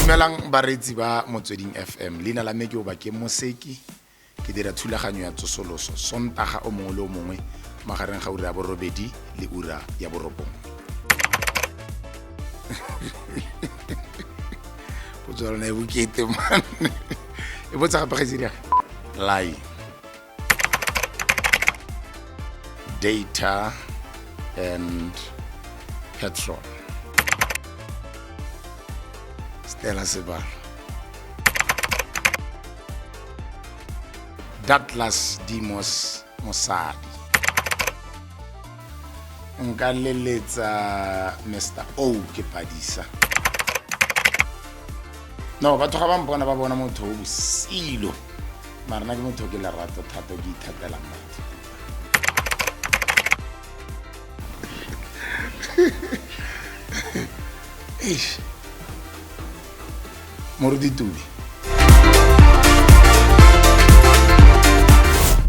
Dumelang baretsi ba Motsweding FM. Leina la me ke Obakeng Moseki. Ke dira thulaganyo ya tsosoloso Sontaga o mongwe le o mongwe magareng ga ura ya borobedi le ura ya borobongwe. Go tswalana e bokete man. E botsa gape ga dira lie, data and petrol. Stella Sebala, Douglas Dimos Mosadi. Nka leletsa Mr. O ke Padisa. No, batho ga ba mpona ba bona motho o bosilo. Mara nna ke motho ke lerato thata ke ithatela motho. Moruti Tubi.